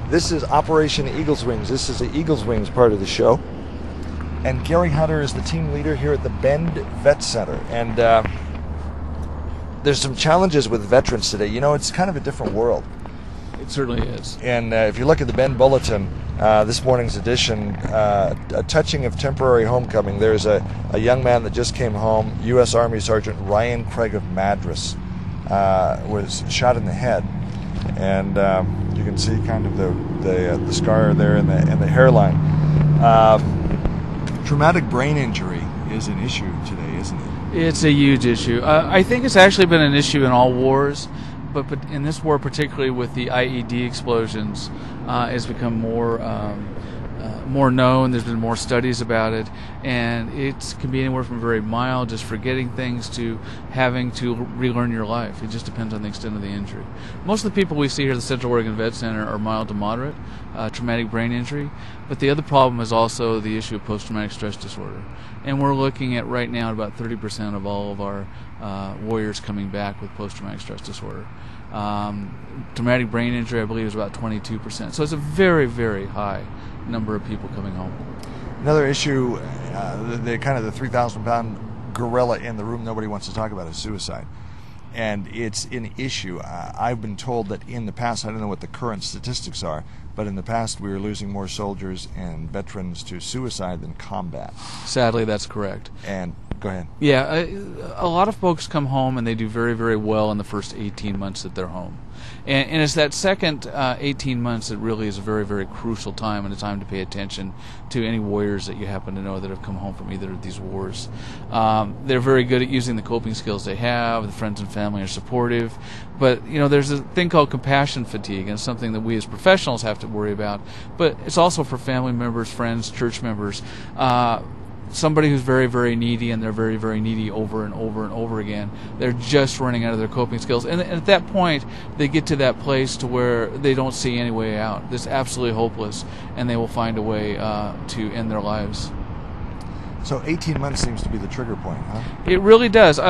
This is Operation Eagle's Wings. This is the Eagle's Wings part of the show. And Gary Hunter is the team leader here at the Bend Vet Center. And there's some challenges with veterans today. You know, it's kind of a different world. It certainly is. And if you look at the Bend Bulletin, this morning's edition, a touching of temporary homecoming. There's a young man that just came home, U.S. Army Sergeant Ryan Craig of Madras, was shot in the head. And you can see kind of the scar there and the hairline. Traumatic brain injury is an issue today, isn't it? It's a huge issue. I think it's actually been an issue in all wars, but in this war, particularly with the IED explosions, it's become more known. There's been more studies about it, and it can be anywhere from very mild, just forgetting things, to having to relearn your life. It just depends on the extent of the injury. Most of the people we see here at the Central Oregon Vet Center are mild to moderate traumatic brain injury, but the other problem is also the issue of post-traumatic stress disorder. And we're looking at right now about 30% of all of our warriors coming back with post-traumatic stress disorder. Traumatic brain injury, I believe, is about 22%. So it's a very, very high number of people coming home. Another issue, the kind of the 3,000-pound gorilla in the room nobody wants to talk about, is suicide. And it's an issue. I've been told that in the past, I don't know what the current statistics are, but in the past we were losing more soldiers and veterans to suicide than combat. Sadly, that's correct. And go ahead. Yeah, a lot of folks come home and they do very, very well in the first 18 months that they're home. And it's that second 18 months that really is a very, very crucial time, and a time to pay attention to any warriors that you happen to know that have come home from either of these wars. They're very good at using the coping skills they have. The friends and family are supportive. But, you know, there's a thing called compassion fatigue, and it's something that we as professionals have to worry about. But it's also for family members, friends, church members. Somebody who's very, very needy, and they're very, very needy over and over and over again. They're just running out of their coping skills. And at that point, they get to that place to where they don't see any way out. It's absolutely hopeless, and they will find a way to end their lives. So 18 months seems to be the trigger point, huh? It really does.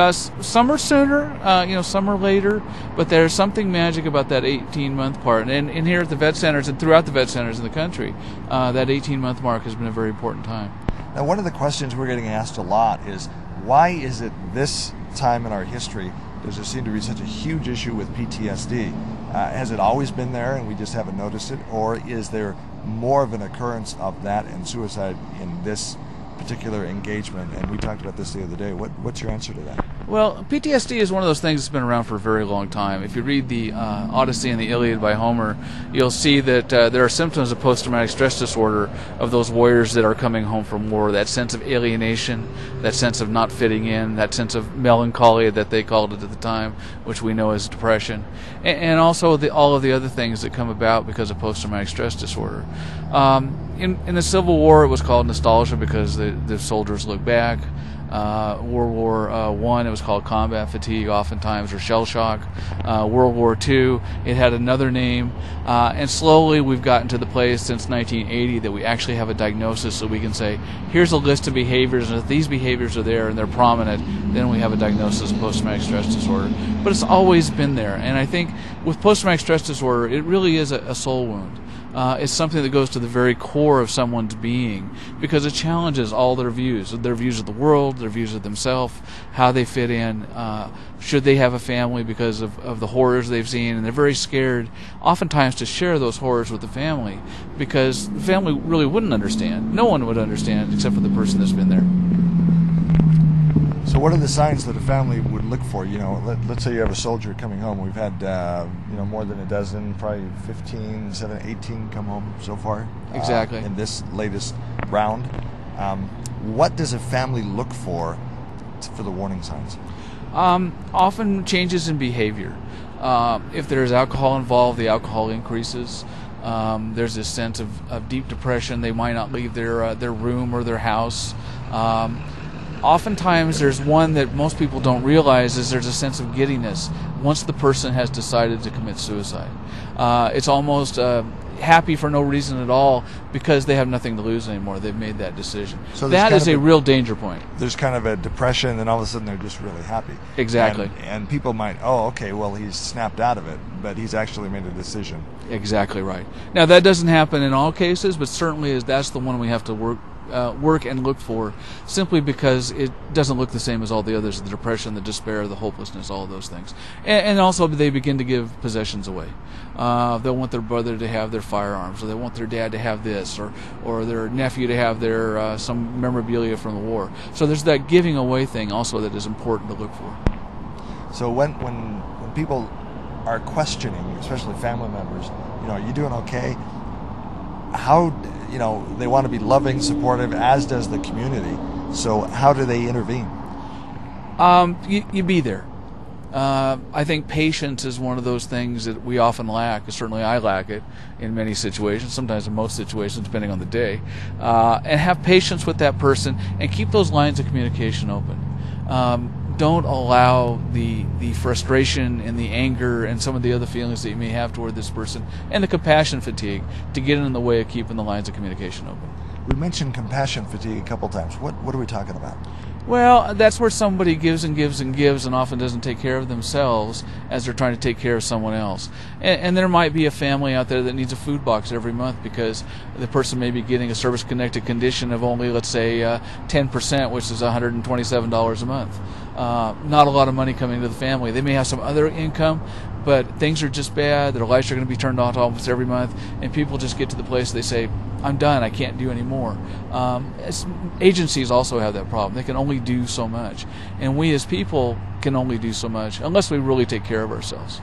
Some are sooner, some are later, but there's something magic about that 18-month part. And here at the vet centers and throughout the vet centers in the country, that 18-month mark has been a very important time. Now, one of the questions we're getting asked a lot is, why is it this time in our history does there seem to be such a huge issue with PTSD? Has it always been there and we just haven't noticed it? Or is there more of an occurrence of that and suicide in this particular engagement? And we talked about this the other day. What's your answer to that? Well, PTSD is one of those things that's been around for a very long time. If you read the Odyssey and the Iliad by Homer, you'll see that there are symptoms of post-traumatic stress disorder of those warriors that are coming home from war. That sense of alienation, that sense of not fitting in, that sense of melancholy that they called it at the time, which we know as depression, and also all of the other things that come about because of post-traumatic stress disorder. In the Civil War, it was called nostalgia because the soldiers look back. World War I, it was called combat fatigue, oftentimes, or shell shock. World War II, it had another name. And slowly we've gotten to the place since 1980 that we actually have a diagnosis, so we can say, here's a list of behaviors, and if these behaviors are there and they're prominent, then we have a diagnosis of post-traumatic stress disorder. But it's always been there. And I think with post-traumatic stress disorder, it really is a soul wound. It's something that goes to the very core of someone's being, because it challenges all their views of the world, their views of themselves, how they fit in, should they have a family because of the horrors they've seen, and they're very scared oftentimes to share those horrors with the family, because the family really wouldn't understand. No one would understand except for the person that's been there. So what are the signs that a family would look for? You know, let's say you have a soldier coming home. We've had, more than a dozen, probably 15, 18 come home so far. Exactly. In this latest round. What does a family look for the warning signs? Often changes in behavior. If there's alcohol involved, the alcohol increases. There's this sense of deep depression. They might not leave their room or their house. Oftentimes there's one that most people don't realize, is there's a sense of giddiness once the person has decided to commit suicide. It's almost happy for no reason at all because they have nothing to lose anymore. They've made that decision. So that is a real danger point. There's kind of a depression, and all of a sudden they're just really happy. Exactly. And people might, okay, well, he's snapped out of it, but he's actually made a decision. Exactly right. Now, that doesn't happen in all cases, but certainly that's the one we have to work and look for, simply because it doesn't look the same as all the others: the depression, the despair, the hopelessness, all of those things. And also they begin to give possessions away. They'll want their brother to have their firearms, or they want their dad to have this, or their nephew to have their some memorabilia from the war. So there's that giving away thing also that is important to look for. So when people are questioning, especially family members, are you doing okay? How, they want to be loving, supportive, as does the community. So how do they intervene? You be there. I think patience is one of those things that we often lack. Certainly I lack it in many situations, sometimes in most situations, depending on the day. And have patience with that person and keep those lines of communication open. Don't allow the frustration and the anger and some of the other feelings that you may have toward this person and the compassion fatigue to get in the way of keeping the lines of communication open. We mentioned compassion fatigue a couple times. What are we talking about? Well, that's where somebody gives and gives and gives and often doesn't take care of themselves as they're trying to take care of someone else. And there might be a family out there that needs a food box every month because the person may be getting a service-connected condition of only, let's say, 10%, which is $127 a month. Not a lot of money coming to the family. They may have some other income, but things are just bad. Their lights are going to be turned off almost every month, and people just get to the place they say, I'm done, I can't do any more. Agencies also have that problem. They can only do so much. And we as people can only do so much unless we really take care of ourselves.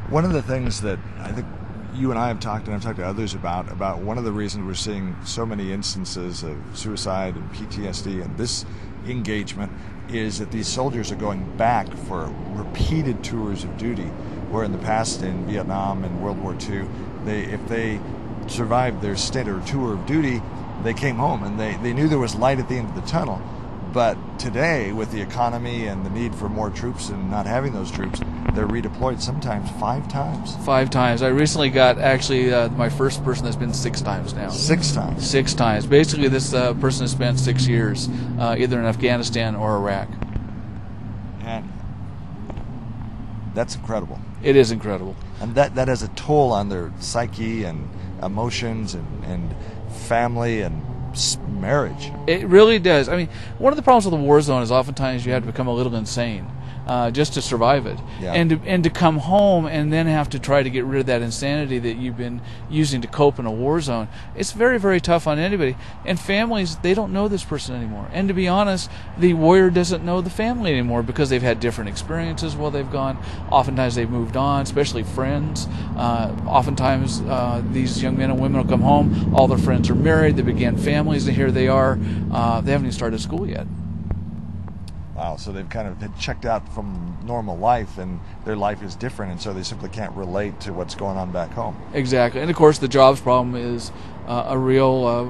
One of the things that I think you and I have talked, and I've talked to others about one of the reasons we're seeing so many instances of suicide and PTSD and this engagement is that these soldiers are going back for repeated tours of duty, where in the past in Vietnam and World War II, if they survived their stint or tour of duty, they came home and they knew there was light at the end of the tunnel. But today, with the economy and the need for more troops and not having those troops, they're redeployed sometimes 5 times. 5 times. I recently got actually my first person that's been 6 times now. 6 times? 6 times. Basically, this person has spent 6 years either in Afghanistan or Iraq. And that's incredible. It is incredible. And that has a toll on their psyche and emotions and family and marriage. It really does. I mean, one of the problems with the war zone is oftentimes you have to become a little insane just to survive it. Yeah. And to come home and then have to try to get rid of that insanity that you've been using to cope in a war zone. It's very, very tough on anybody. And families, they don't know this person anymore. And to be honest, the warrior doesn't know the family anymore because they've had different experiences while they've gone. Oftentimes they've moved on, especially friends. Oftentimes these young men and women will come home, all their friends are married, they began families, and here they are. They haven't even started school yet. Wow, so they've kind of checked out from normal life, and their life is different, and so they simply can't relate to what's going on back home. Exactly, and of course the jobs problem is a real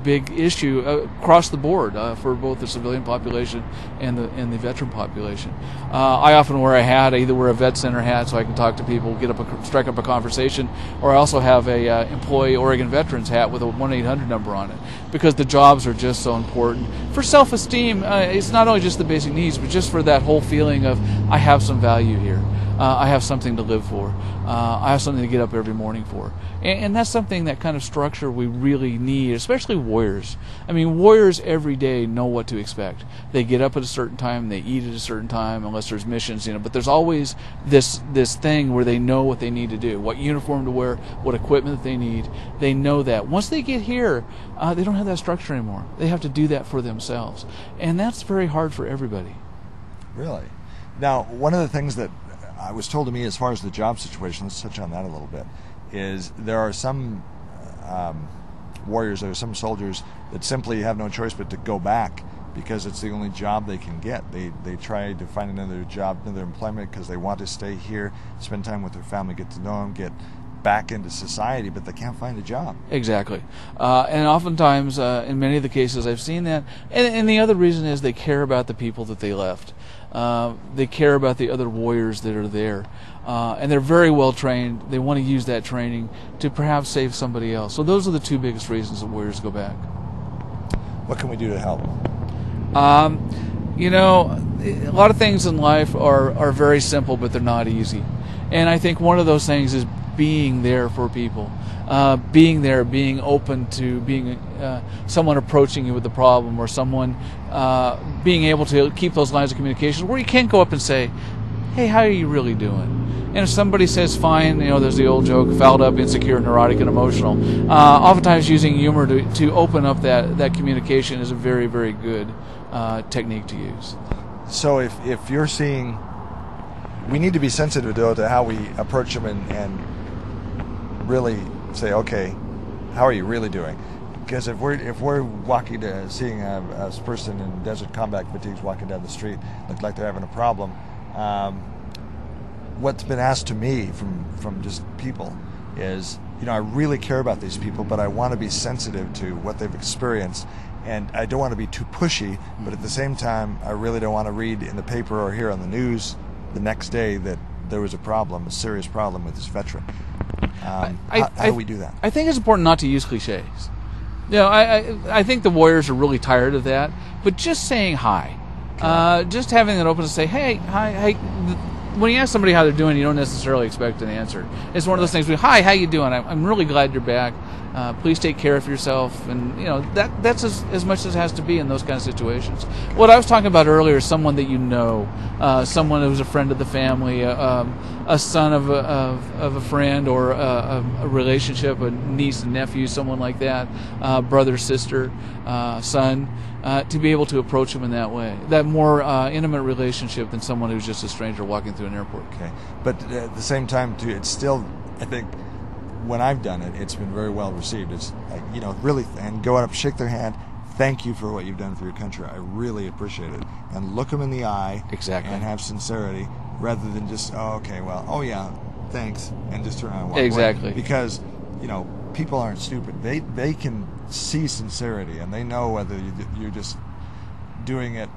big issue across the board for both the civilian population and the veteran population. I often wear a hat. I either wear a vet center hat so I can talk to people, strike up a conversation, or I also have a employee Oregon Veterans hat with a 1-800 number on it, because the jobs are just so important for self-esteem. It's not only just the basic needs, but just for that whole feeling of I have some value here. I have something to live for. I have something to get up every morning for. And that's something, that kind of structure we really need, especially warriors. I mean, warriors every day know what to expect. They get up at a certain time, they eat at a certain time, unless there's missions, but there's always this thing where they know what they need to do, what uniform to wear, what equipment that they need. They know that. Once they get here, they don't have that structure anymore. They have to do that for themselves. And that's very hard for everybody. Really? Now, one of the things that was told to me as far as the job situation, let's touch on that a little bit, is there are some warriors, there are some soldiers that simply have no choice but to go back because it's the only job they can get. They try to find another job, another employment, because they want to stay here, spend time with their family, get to know them, get back into society, but they can't find a job. Exactly. And oftentimes, in many of the cases, I've seen that. And the other reason is they care about the people that they left. They care about the other warriors that are there. And they're very well trained. They want to use that training to perhaps save somebody else. So those are the two biggest reasons that warriors go back. What can we do to help? You know, a lot of things in life are very simple, but they're not easy. And I think one of those things is being there for people. Being there, being open to being someone approaching you with the problem, or someone being able to keep those lines of communication where you can't go up and say, hey, how are you really doing? And if somebody says fine, you know, there's the old joke, fouled up, insecure, neurotic, and emotional. Oftentimes using humor to open up that communication is a very, very good technique to use. So if you're seeing, we need to be sensitive to how we approach them and really say, okay, how are you really doing? Because if we're walking to seeing a person in desert combat fatigues walking down the street, look like they're having a problem, what's been asked to me from just people is, you know, I really care about these people, but I want to be sensitive to what they've experienced, and I don't want to be too pushy, but at the same time, I really don't want to read in the paper or hear on the news the next day that there was a serious problem with this veteran. How do we do that? I think it's important not to use cliches. You know, I think the warriors are really tired of that, but just saying hi, just having it open to say, hey, hi. When you ask somebody how they're doing, you don't necessarily expect an answer. It's one of those things where, hi, how you doing? I'm really glad you're back. Please take care of yourself. And, you know, that's as much as it has to be in those kind of situations. What I was talking about earlier is someone that you know, someone who's a friend of the family, a son of a friend, or a relationship, a niece and nephew, someone like that, brother, sister, son. To be able to approach them in that way, that more intimate relationship than someone who's just a stranger walking through an airport. Okay, but at the same time, too, it's still, I think, when I've done it, it's been very well received. It's, you know, really, and go up, shake their hand, thank you for what you've done for your country. I really appreciate it, and look them in the eye, exactly, and have sincerity, rather than just, oh, okay, well, oh yeah, thanks, and just turn around and walk exactly away. Because, you know, people aren't stupid. They can see sincerity, and they know whether you're just doing it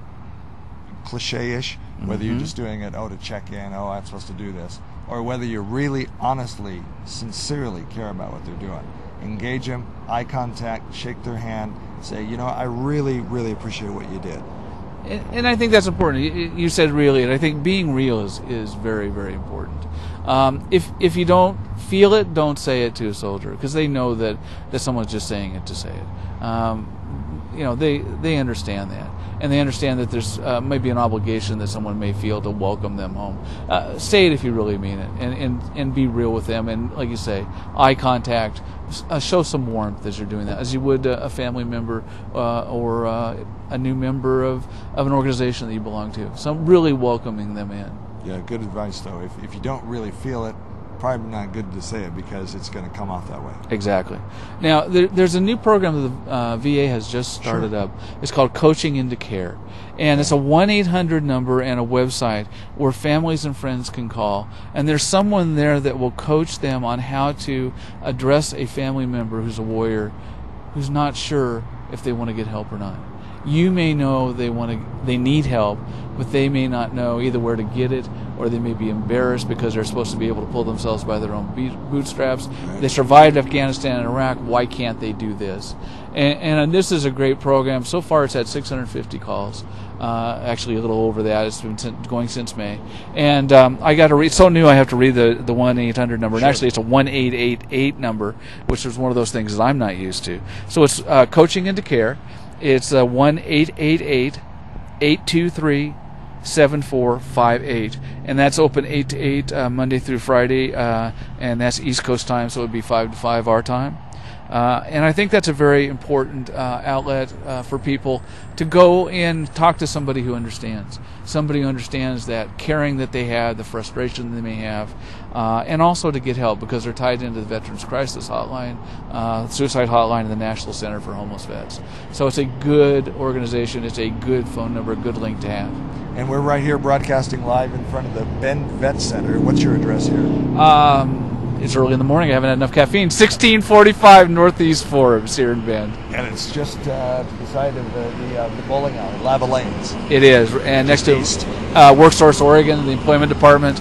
cliche-ish, whether you're just doing it, to check in, I'm supposed to do this, or whether you really, honestly, sincerely care about what they're doing. Engage them, eye contact, shake their hand, say, you know, I really, really appreciate what you did. And I think that's important. You said really, and I think being real is very, very important. If you don't feel it, don't say it to a soldier, because they know that someone's just saying it to say it. You know, they understand that, and they understand that there's maybe an obligation that someone may feel to welcome them home. Say it if you really mean it, and be real with them. And like you say, eye contact, show some warmth as you're doing that, as you would a family member or a new member of an organization that you belong to. So really welcoming them in. Yeah, good advice, though. If you don't really feel it, probably not good to say it, because it's going to come off that way. Exactly. Now, there's a new program that the VA has just started up. It's called Coaching into Care. And it's a 1-800 number and a website where families and friends can call. And there's someone there that will coach them on how to address a family member who's a warrior who's not sure if they want to get help or not. You may know they need help, but they may not know either where to get it, or they may be embarrassed because they're supposed to be able to pull themselves by their own bootstraps. Right. They survived Afghanistan and Iraq. Why can't they do this? And this is a great program. So far, it's had 650 calls. Actually, a little over that. It's been going since May. And I got to read. It's so new, I have to read the 1-800 number. Sure. And actually, it's a 1888 number, which is one of those things that I'm not used to. So it's Coaching into Care. It's 1-888-823-7458, and that's open 8 to 8 Monday through Friday, and that's East Coast time, so it would be 5 to 5 our time. And I think that's a very important outlet for people to go and talk to somebody who understands. Somebody who understands that caring that they have, the frustration they may have, and also to get help, because they're tied into the Veterans Crisis Hotline, Suicide Hotline, and the National Center for Homeless Vets. So it's a good organization. It's a good phone number, a good link to have. And we're right here broadcasting live in front of the Bend Vet Center. What's your address here? It's early in the morning. I haven't had enough caffeine. 1645 Northeast Forbes here in Bend. And it's just to the side of the bowling alley, Lava Lanes. It is, and next to WorkSource Oregon, the employment department,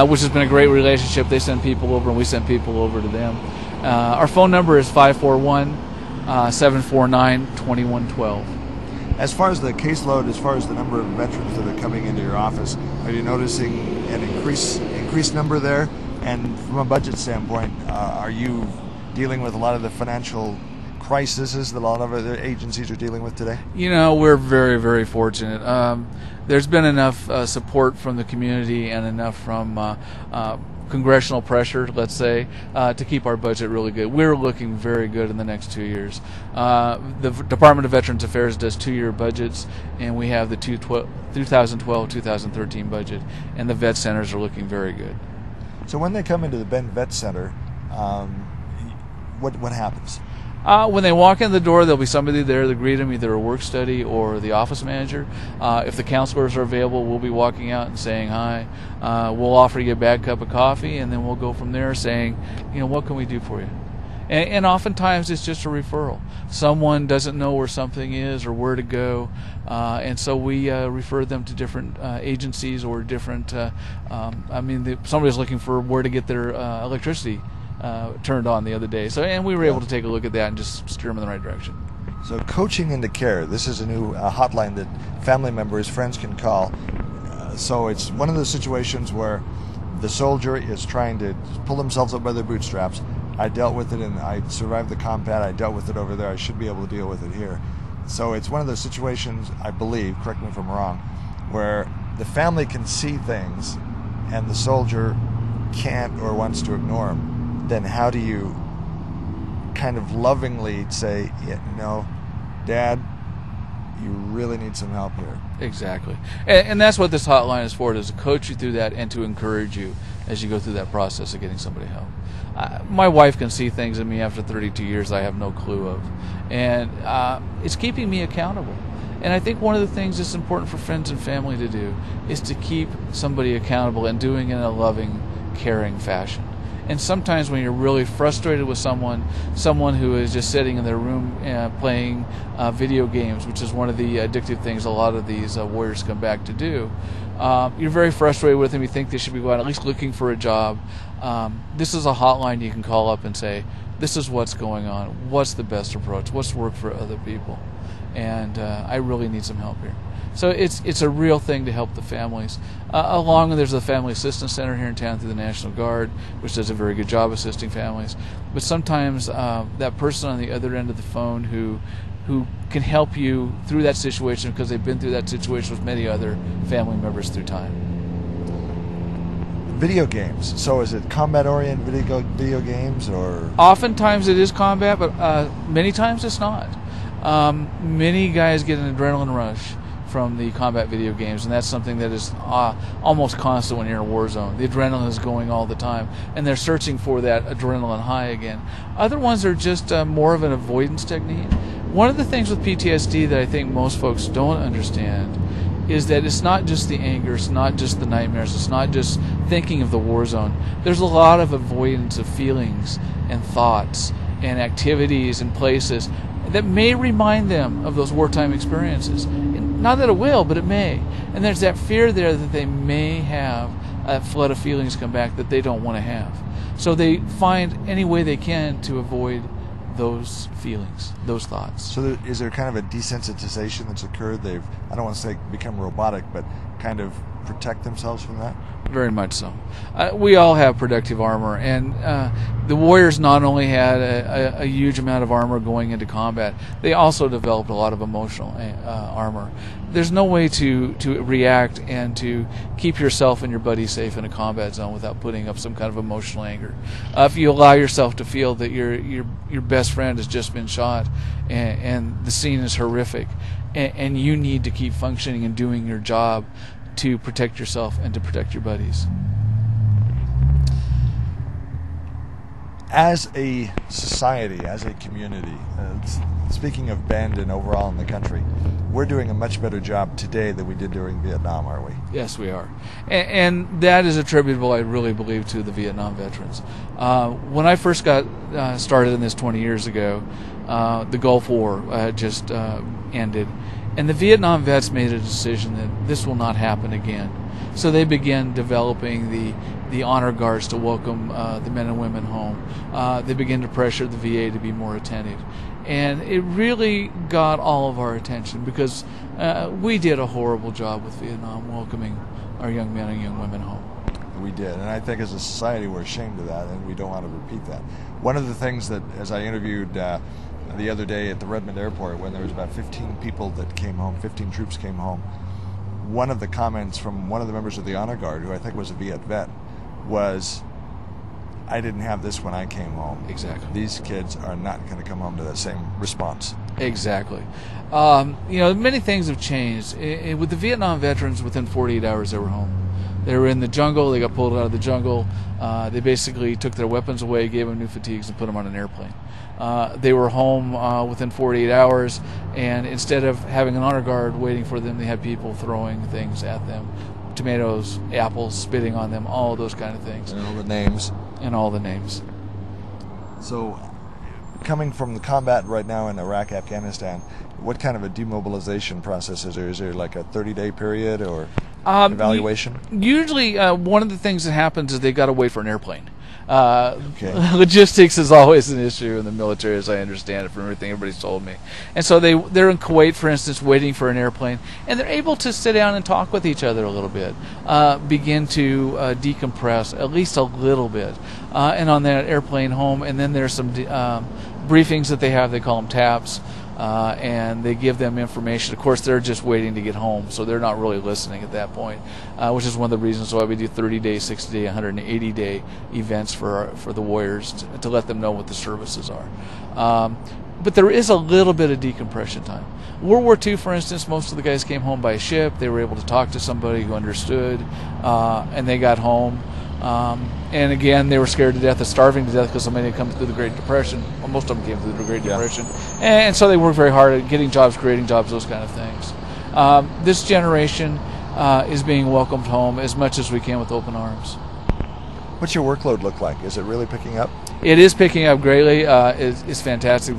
which has been a great relationship. They send people over, and we send people over to them. Our phone number is 541-749-2112. As far as the caseload, as far as the number of veterans that are coming into your office, are you noticing an increased number there? And from a budget standpoint, are you dealing with a lot of the financial crises that a lot of other agencies are dealing with today? You know, we're very, very fortunate. There's been enough support from the community and enough from congressional pressure, let's say, to keep our budget really good. We're looking very good in the next 2 years. The Department of Veterans Affairs does 2-year budgets, and we have the 2012-2013 budget, and the vet centers are looking very good. So when they come into the Bend Vet Center, what happens? When they walk in the door, there'll be somebody there to greet them, either a work study or the office manager. If the counselors are available, we'll be walking out and saying hi. We'll offer you a bag cup of coffee, and then we'll go from there saying, what can we do for you? And oftentimes it's just a referral. Someone doesn't know where something is or where to go, and so we refer them to different agencies or different, somebody's looking for where to get their electricity turned on the other day. And we were able to take a look at that and just steer them in the right direction. So coaching into care, this is a new hotline that family members, friends can call. So it's one of those situations where the soldier is trying to pull themselves up by their bootstraps. I dealt with it and I survived the combat. I dealt with it over there. I should be able to deal with it here. So it's one of those situations, I believe, correct me if I'm wrong, where the family can see things and the soldier can't or wants to ignore them. Then how do you kind of lovingly say, Dad, you really need some help here? Exactly. And that's what this hotline is for, is to coach you through that and to encourage you as you go through that process of getting somebody help. My wife can see things in me after 32 years I have no clue of. And it's keeping me accountable. And I think one of the things that's important for friends and family to do is to keep somebody accountable and doing it in a loving, caring fashion. And sometimes when you're really frustrated with someone who is just sitting in their room playing video games, which is one of the addictive things a lot of these warriors come back to do, you're very frustrated with them. You think they should be going at least looking for a job. This is a hotline you can call up and say, this is what's going on. What's the best approach? What's worked for other people? And I really need some help here. So it's a real thing to help the families. There's a Family Assistance Center here in town through the National Guard, which does a very good job assisting families. But sometimes that person on the other end of the phone who can help you through that situation because they've been through that situation with many other family members through time. Video games. So is it combat-oriented video games, or? Oftentimes it is combat, but many times it's not. Many guys get an adrenaline rush from the combat video games, and that's something that is almost constant when you're in a war zone. The adrenaline is going all the time, and they're searching for that adrenaline high again. Other ones are just more of an avoidance technique. One of the things with PTSD that I think most folks don't understand is that it's not just the anger, it's not just the nightmares, it's not just thinking of the war zone. There's a lot of avoidance of feelings and thoughts and activities and places that may remind them of those wartime experiences. Not that it will, but it may. And there's that fear there that they may have a flood of feelings come back that they don't want to have. So they find any way they can to avoid those feelings, those thoughts. So is there kind of a desensitization that's occurred? They've, I don't want to say become robotic, but kind of protect themselves from that? Very much so. We all have protective armor, and the warriors not only had a huge amount of armor going into combat, they also developed a lot of emotional armor. There's no way to react and to keep yourself and your buddy safe in a combat zone without putting up some kind of emotional anger. If you allow yourself to feel that your best friend has just been shot and the scene is horrific, and you need to keep functioning and doing your job to protect yourself and to protect your buddies. As a society, as a community, speaking of Bend and overall in the country, we're doing a much better job today than we did during Vietnam, aren't we? Yes, we are. And that is attributable, I really believe, to the Vietnam veterans. When I first got started in this 20 years ago, the Gulf War just ended. And the Vietnam vets made a decision that this will not happen again. So they began developing the honor guards to welcome the men and women home. They began to pressure the VA to be more attentive. And it really got all of our attention because we did a horrible job with Vietnam welcoming our young men and young women home. We did, and I think as a society we're ashamed of that, and we don't want to repeat that. One of the things that, as I interviewed the other day at the Redmond airport, when there was about 15 people that came home, 15 troops came home, one of the comments from one of the members of the Honor Guard, who I think was a Viet vet, was, I didn't have this when I came home. Exactly. These kids are not going to come home to that same response. Exactly. Many things have changed. With the Vietnam veterans, within 48 hours they were home. They were in the jungle. They got pulled out of the jungle. They basically took their weapons away, gave them new fatigues, and put them on an airplane. They were home within 48 hours, and instead of having an honor guard waiting for them, they had people throwing things at them. Tomatoes, apples, spitting on them, all those kind of things. And all the names. And all the names. So, coming from the combat right now in Iraq, Afghanistan, what kind of a demobilization process is there? Is there like a 30-day period or evaluation? Usually, one of the things that happens is they got to wait for an airplane. Okay. Logistics is always an issue in the military, as I understand it from everything everybody's told me. And so they're in Kuwait, for instance, waiting for an airplane, and they're able to sit down and talk with each other a little bit, begin to decompress at least a little bit, and on that airplane home. And then there's some briefings that they have. They call them TAPs. And they give them information. Of course, they're just waiting to get home, so they're not really listening at that point, which is one of the reasons why we do 30-day, 60-day, 180-day events for the warriors to let them know what the services are. But there is a little bit of decompression time. World War II, for instance, most of the guys came home by ship. They were able to talk to somebody who understood, and they got home. And again, they were scared to death of starving to death because so many had come through the Great Depression. Well, most of them came through the Great Depression. And so they worked very hard at getting jobs, creating jobs, those kind of things. This generation is being welcomed home as much as we can with open arms. What's your workload look like? Is it really picking up? It is picking up greatly. It's fantastic.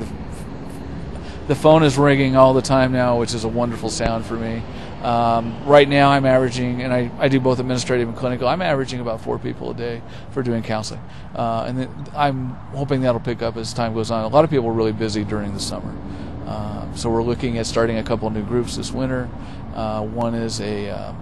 The phone is ringing all the time now, which is a wonderful sound for me. Right now I'm averaging, and I do both administrative and clinical, I'm averaging about 4 people a day for doing counseling. And then I'm hoping that'll pick up as time goes on. A lot of people are really busy during the summer. So we're looking at starting a couple of new groups this winter. One is a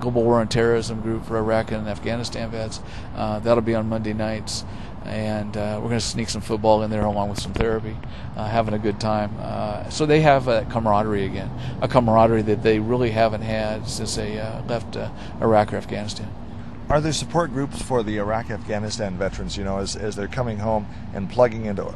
Global War on Terrorism group for Iraq and Afghanistan vets. That'll be on Monday nights. And we're going to sneak some football in there along with some therapy, having a good time. So they have a camaraderie again, a camaraderie that they really haven't had since they left Iraq or Afghanistan. Are there support groups for the Iraq-Afghanistan veterans, as they're coming home and plugging into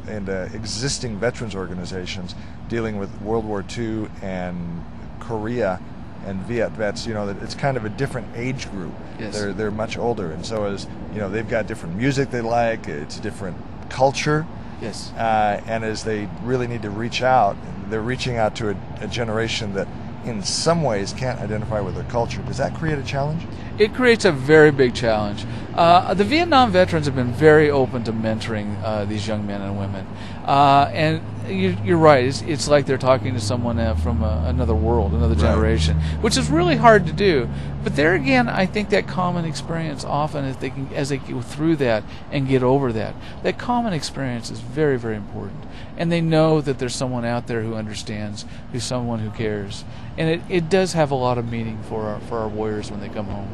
existing veterans organizations dealing with World War II and Korea and Viet vets, that it's kind of a different age group. Yes. They're much older, and so they've got different music they like. It's a different culture. Yes. And as they really need to reach out, they're reaching out to a generation that in some ways can't identify with their culture. Does that create a challenge? It creates a very big challenge. The Vietnam veterans have been very open to mentoring these young men and women. And you're right, it's like they're talking to someone from another world, another generation, which is really hard to do. But there again, I think that common experience often, as they go through that and get over that common experience is very, very important. And they know that there's someone out there who understands, who's someone who cares. And it does have a lot of meaning for our warriors when they come home.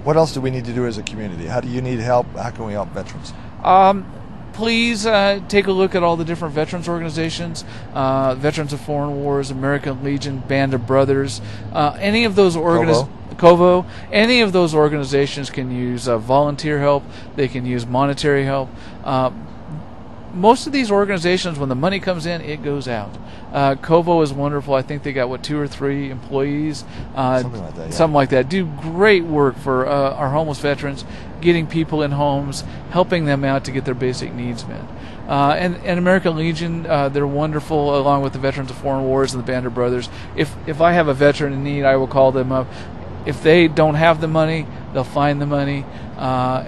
What else do we need to do as a community? How do you need help? How can we help veterans? Please take a look at all the different veterans organizations, Veterans of Foreign Wars, American Legion, Band of Brothers, any of those COVO, any of those organizations can use volunteer help. They can use monetary help. most of these organizations, when the money comes in, it goes out. Kovo is wonderful. I think they got 2 or 3 employees, something like that. Yeah. Something like that. Do great work for our homeless veterans, getting people in homes, helping them out to get their basic needs met. And American Legion, they're wonderful, along with the Veterans of Foreign Wars and the Band of Brothers. If I have a veteran in need, I will call them up. If they don't have the money, they'll find the money.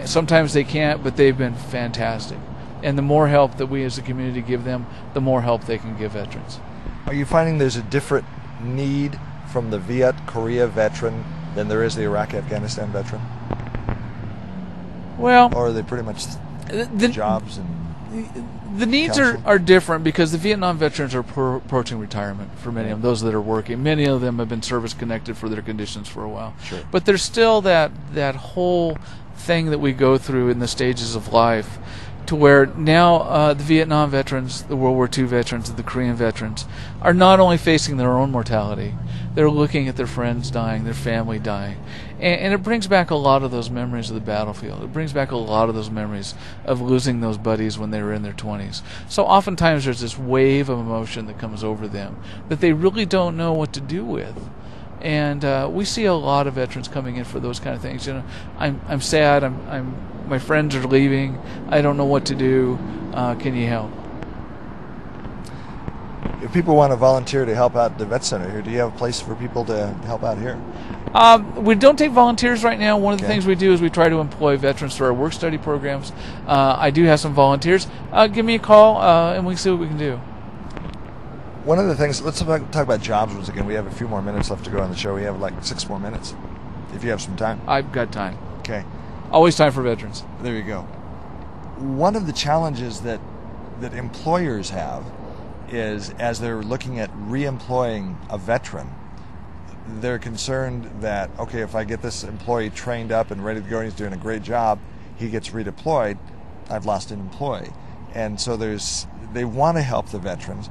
Sometimes they can't, but they've been fantastic. And the more help that we as a community give them, the more help they can give veterans. Are you finding there's a different need from the Viet Korea veteran than there is the Iraq-Afghanistan veteran? Well, or are they pretty much jobs and the needs are different, because the Vietnam veterans are approaching retirement for many of them, those that are working. Many of them have been service-connected for their conditions for a while. Sure. But there's still that whole thing that we go through in the stages of life, to where now the Vietnam veterans, the World War II veterans, the Korean veterans are not only facing their own mortality, they're looking at their friends dying, their family dying. And it brings back a lot of those memories of the battlefield. It brings back a lot of those memories of losing those buddies when they were in their 20s. So oftentimes there's this wave of emotion that comes over them that they really don't know what to do with. And we see a lot of veterans coming in for those kind of things. You know, I'm sad. My friends are leaving. I don't know what to do. Can you help? If people want to volunteer to help out the Vet Center here, do you have a place for people to help out here? We don't take volunteers right now. One of the things we do is we try to employ veterans through our work study programs. I do have some volunteers. Give me a call and we can see what we can do. One of the things, let's talk about jobs once again. We have a few more minutes left to go on the show. We have like 6 more minutes, if you have some time. I've got time. Okay. Always time for veterans. There you go. One of the challenges that employers have is, as they're looking at re-employing a veteran, they're concerned that, okay, if I get this employee trained up and ready to go and he's doing a great job, he gets redeployed, I've lost an employee. And so they want to help the veterans,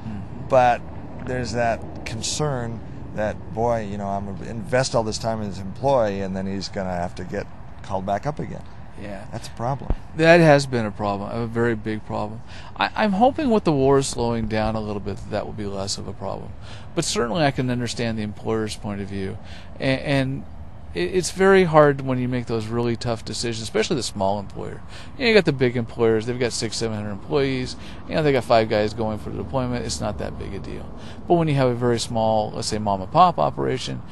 but there's that concern that, boy, you know, I'm going to invest all this time in this employee and then he's going to have to get called back up again. Yeah. That's a problem. That has been a problem, a very big problem. I'm hoping with the war slowing down a little bit that will be less of a problem. But certainly I can understand the employer's point of view. And it's very hard when you make those really tough decisions, especially the small employer. You know, you got the big employers, they've got 600-700 employees, you know, they got 5 guys going for the deployment, it's not that big a deal. But when you have a very small, let's say mom and pop operation,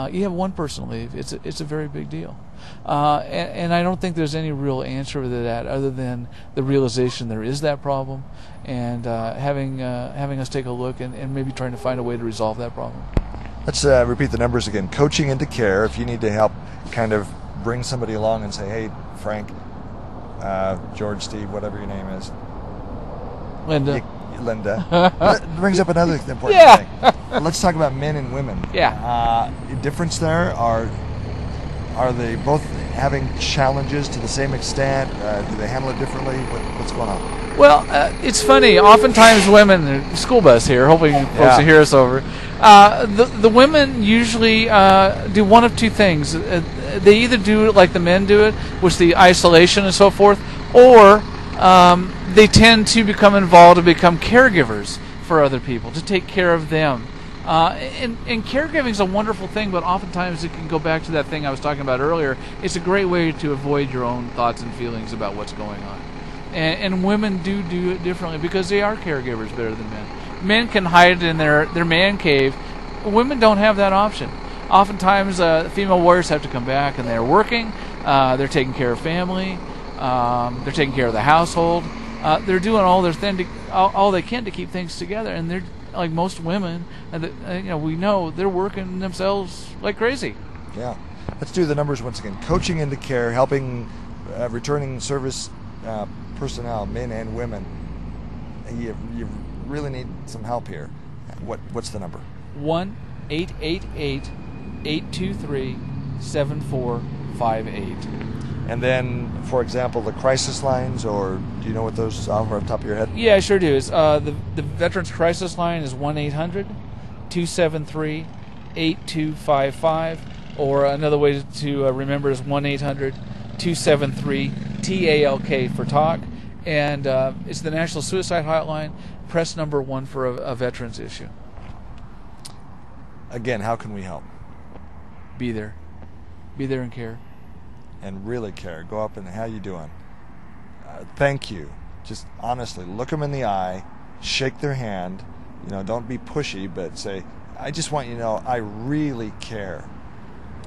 you have one person leave, it's a very big deal. And I don't think there's any real answer to that other than the realization there is that problem, and having us take a look and maybe trying to find a way to resolve that problem. Let's repeat the numbers again. Coaching into Care, if you need to help kind of bring somebody along and say, hey, Frank, George, Steve, whatever your name is. Linda. That brings up another important thing. Let's talk about men and women. Yeah. Difference there? Are they both having challenges to the same extent? Do they handle it differently? What's going on? Well, it's funny. Oftentimes women, school bus here, hoping folks will hear us over. The women usually do one of two things. They either do it like the men do it, which the isolation and so forth, or they tend to become involved and become caregivers for other people, to take care of them. And caregiving is a wonderful thing, but oftentimes it can go back to that thing I was talking about earlier. It's a great way to avoid your own thoughts and feelings about what's going on. And women do it differently because they are caregivers better than men. Men can hide in their man cave. Women don't have that option. Oftentimes, female warriors have to come back and they're working. They're taking care of family. They're taking care of the household. They're doing all they can to keep things together. And they're like most women. We know they're working themselves like crazy. Yeah. Let's do the numbers once again. Coaching into Care, helping returning service personnel, men and women. You really need some help here. What's the number? 1-888-823-7458. And then, for example, the crisis lines, or do you know what those are off the top of your head? Yeah, I sure do. It's, the Veterans Crisis Line is 1-800-273-8255, or another way to remember is 1-800-273-TALK for talk. And it's the National Suicide Hotline. Press number 1 for a veterans issue. Again, how can we help? Be there. Be there and care. And really care. Go up and, how you doing? Thank you. Just honestly, look them in the eye, shake their hand. You know, don't be pushy, but say, I just want you to know I really care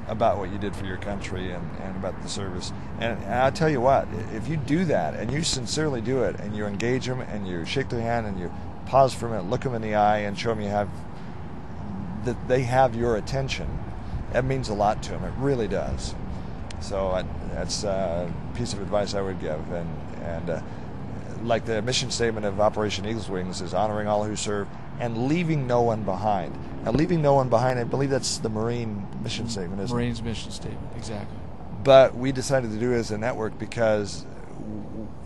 about what you did for your country and about the service. And I'll tell you what, if you do that and you sincerely do it and you engage them and you shake their hand and you pause for a minute, look them in the eye and show them that they have your attention, that means a lot to them. It really does. So that's a piece of advice I would give. And like the mission statement of Operation Eagle's Wings is honoring all who serve and leaving no one behind. Now, leaving no one behind, I believe that's the Marine mission statement, isn't it? Marine's mission statement, exactly. But we decided to do it as a network because,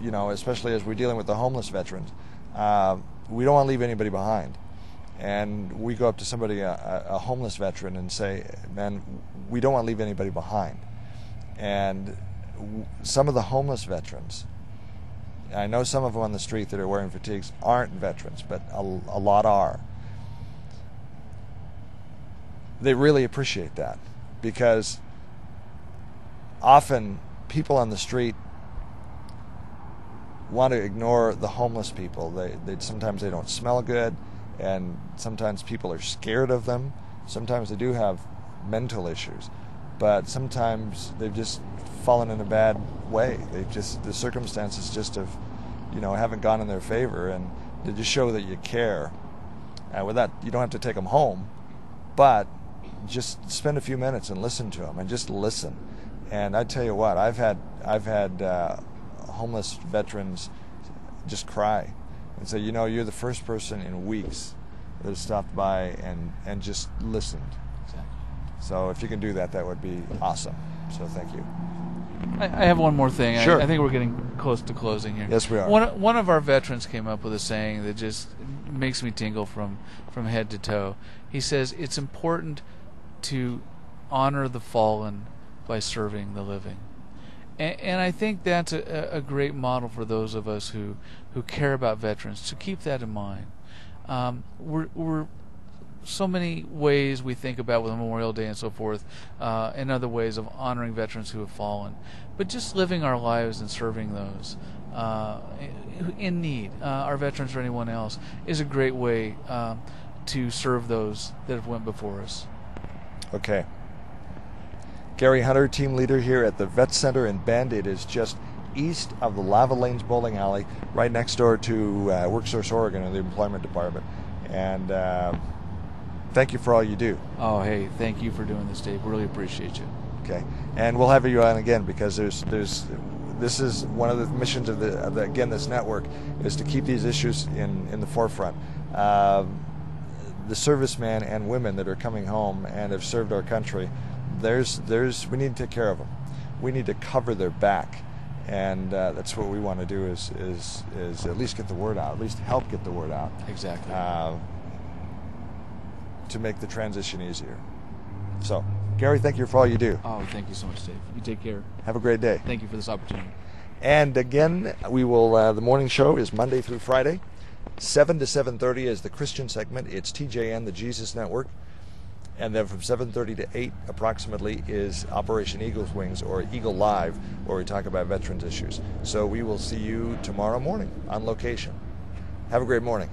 you know, especially as we're dealing with the homeless veterans, we don't want to leave anybody behind. And we go up to somebody, a homeless veteran, and say, man, we don't want to leave anybody behind. And some of the homeless veterans, I know some of them on the street that are wearing fatigues aren't veterans, but a lot are. They really appreciate that because often people on the street want to ignore the homeless people. Sometimes they don't smell good, and sometimes people are scared of them. Sometimes they do have mental issues, but sometimes they've just fallen in a bad way. The circumstances just haven't gone in their favor, and to just show that you care. With that, you don't have to take them home, but just spend a few minutes and listen to them, and just listen. And I tell you what, I've had homeless veterans just cry and say, you're the first person in weeks that has stopped by and just listened. Exactly. So if you can do that, that would be awesome. So thank you. I have one more thing. Sure. I think we're getting close to closing here. Yes, we are. One of our veterans came up with a saying that just makes me tingle from head to toe. He says, it's important to honor the fallen by serving the living. And I think that's a great model for those of us who care about veterans, to keep that in mind. We're so many ways we think about with Memorial Day and so forth, and other ways of honoring veterans who have fallen. But just living our lives and serving those in need, our veterans or anyone else, is a great way to serve those that have went before us. Okay. Gary Hunter, team leader here at the Vet Center in Bend. It is just east of the Lava Lanes Bowling Alley, right next door to WorkSource Oregon and the Employment Department. And thank you for all you do. Oh, hey, thank you for doing this, Dave. Really appreciate you. Okay, and we'll have you on again because this is one of the missions of this network is to keep these issues in the forefront. The servicemen and women that are coming home and have served our country, we need to take care of them. We need to cover their back, and that's what we want to do is at least get the word out, at least help get the word out. Exactly. To make the transition easier. So, Gary, thank you for all you do. Oh, thank you so much, Dave. You take care. Have a great day. Thank you for this opportunity. And again, we will. The morning show is Monday through Friday, 7 to 7:30 is the Christian segment. It's TJN, the Jesus Network, and then from 7:30 to 8 approximately is Operation Eagle's Wings or Eagle Live, where we talk about veterans issues. So we will see you tomorrow morning on location. Have a great morning.